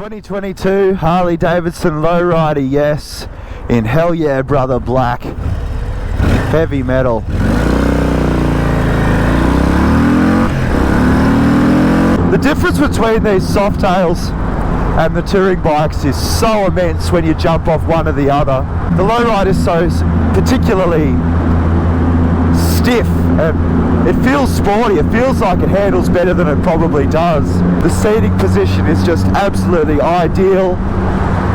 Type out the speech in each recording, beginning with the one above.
2022 Harley-Davidson lowrider, yes, in hell yeah brother black, heavy metal. The difference between these Softails and the touring bikes is so immense when you jump off one or the other. The lowrider is so particularly stiff and it feels sporty. It feels like it handles better than it probably does. The seating position is just absolutely ideal,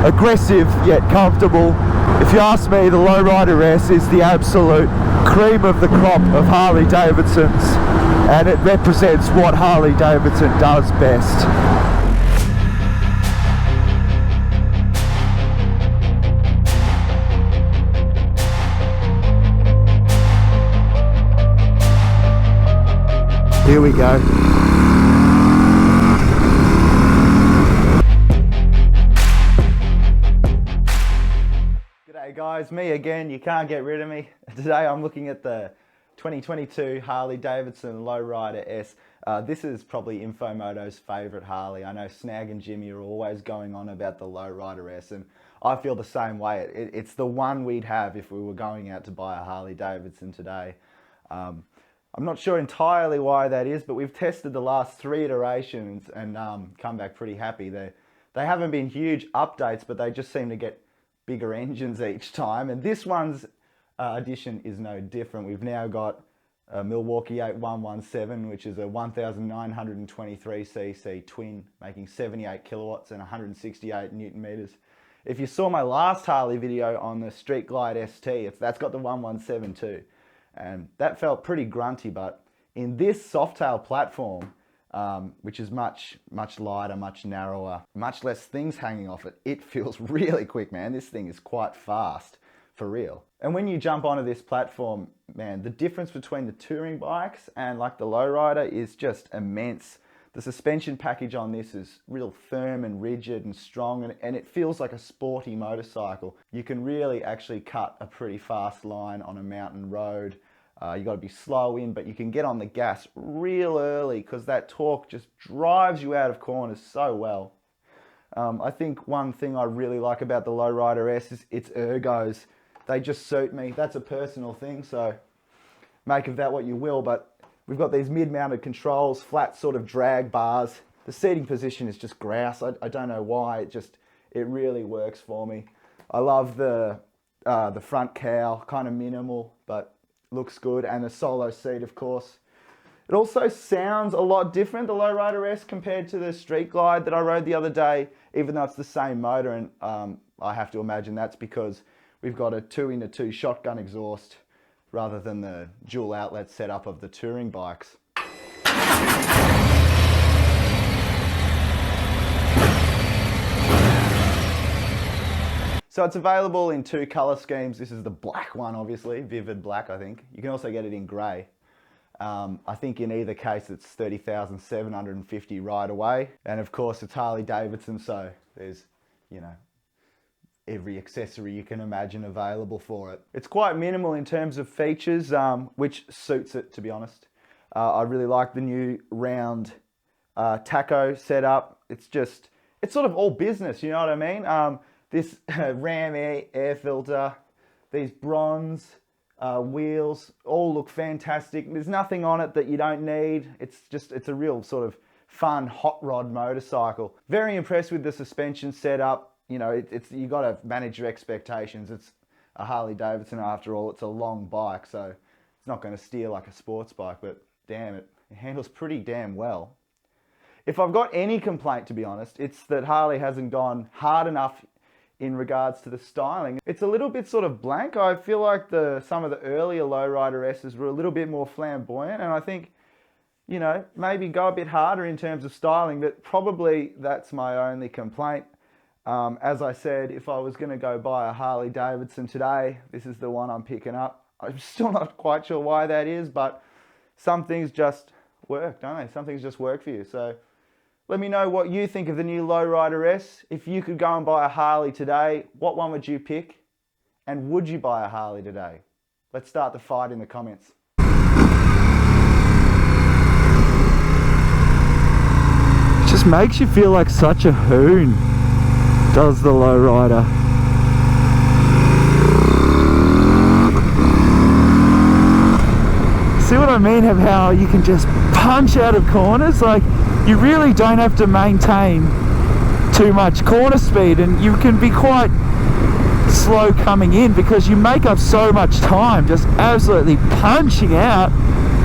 aggressive yet comfortable. If you ask me, the Lowrider S is the absolute cream of the crop of Harley-Davidsons, and it represents what Harley-Davidson does best. Here we go. G'day guys, me again, you can't get rid of me. Today I'm looking at the 2022 Harley-Davidson Lowrider S. This is probably InfoMoto's favourite Harley. I know Snag and Jimmy are always going on about the Lowrider S, and I feel the same way. It's the one we'd have if we were going out to buy a Harley-Davidson today. I'm not sure entirely why that is, but we've tested the last 3 iterations and come back pretty happy. They haven't been huge updates, but they just seem to get bigger engines each time. And this one's edition is no different. We've now got a Milwaukee 8117, which is a 1923cc twin, making 78 kilowatts and 168 newton meters. If you saw my last Harley video on the Street Glide ST, that's got the 117 too. And that felt pretty grunty, but in this Softail platform, which is much lighter, much narrower, much less things hanging off it, it feels really quick, man. This thing is quite fast, for real. And when you jump onto this platform, man, the difference between the touring bikes and like the lowrider is just immense. The suspension package on this is real firm and rigid and strong, and it feels like a sporty motorcycle. You can really actually cut a pretty fast line on a mountain road. You got to be slow in, but you can get on the gas real early because that torque just drives you out of corners so well. I think one thing I really like about the Lowrider S is its ergos. They just suit me. That's a personal thing, so make of that what you will, but we've got these mid-mounted controls, flat sort of drag bars. The seating position is just grouse. I don't know why, it really works for me. I love the front cowl, kind of minimal, but looks good, and the solo seat, of course. It also sounds a lot different, the Lowrider S, compared to the Street Glide that I rode the other day, even though it's the same motor, and I have to imagine that's because we've got a 2-in-2 shotgun exhaust rather than the dual outlet setup of the touring bikes. So it's available in 2 colour schemes. This is the black one, obviously, vivid black, I think. You can also get it in grey. I think in either case it's $30,750 right away. And of course it's Harley-Davidson, so there's, you know, every accessory you can imagine available for it. It's quite minimal in terms of features, which suits it, to be honest. I really like the new round tacho setup. It's sort of all business, you know what I mean? This Ram air filter, these bronze wheels, all look fantastic. There's nothing on it that you don't need. It's a real sort of fun hot rod motorcycle. Very impressed with the suspension setup. You know, you got to manage your expectations. It's a Harley-Davidson after all. It's a long bike, so it's not going to steer like a sports bike, but damn, it handles pretty damn well. If I've got any complaint, to be honest, it's that Harley hasn't gone hard enough in regards to the styling. It's a little bit sort of blank. I feel like some of the earlier Lowrider S's were a little bit more flamboyant, and I think, you know, maybe go a bit harder in terms of styling, but probably that's my only complaint. As I said, if I was going to go buy a Harley-Davidson today, this is the one I'm picking up. I'm still not quite sure why that is, but some things just work, don't they? Some things just work for you. So let me know what you think of the new Lowrider S. If you could go and buy a Harley today, what one would you pick? And would you buy a Harley today? Let's start the fight in the comments. It just makes you feel like such a hoon. does the low rider. See what I mean of how you can just punch out of corners? Like, you really don't have to maintain too much corner speed, and you can be quite slow coming in because you make up so much time just absolutely punching out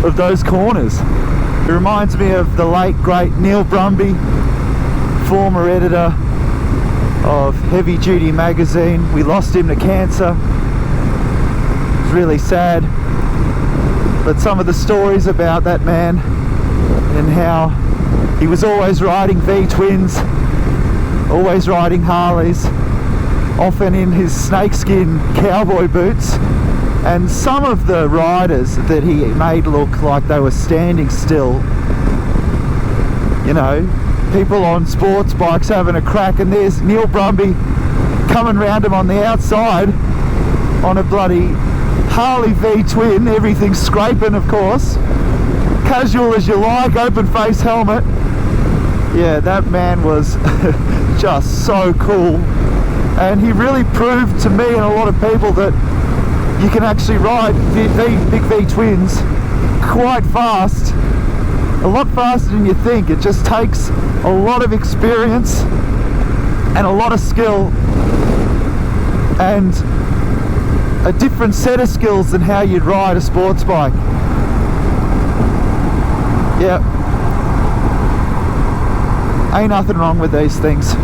of those corners. It reminds me of the late great Neil Brumby, former editor of Heavy Duty magazine. We lost him to cancer. It's really sad. But some of the stories about that man and how he was always riding V-twins, always riding Harleys, often in his snakeskin cowboy boots, and some of the riders that he made look like they were standing still, you know, people on sports bikes having a crack, and there's Neil Brumby coming round him on the outside on a bloody Harley V-twin, everything scraping of course, casual as you like, open face helmet. Yeah, that man was just so cool, and he really proved to me and a lot of people that you can actually ride big V-twins quite fast, a lot faster than you think. It just takes a lot of experience and a lot of skill and a different set of skills than how you'd ride a sports bike. Yeah, ain't nothing wrong with these things.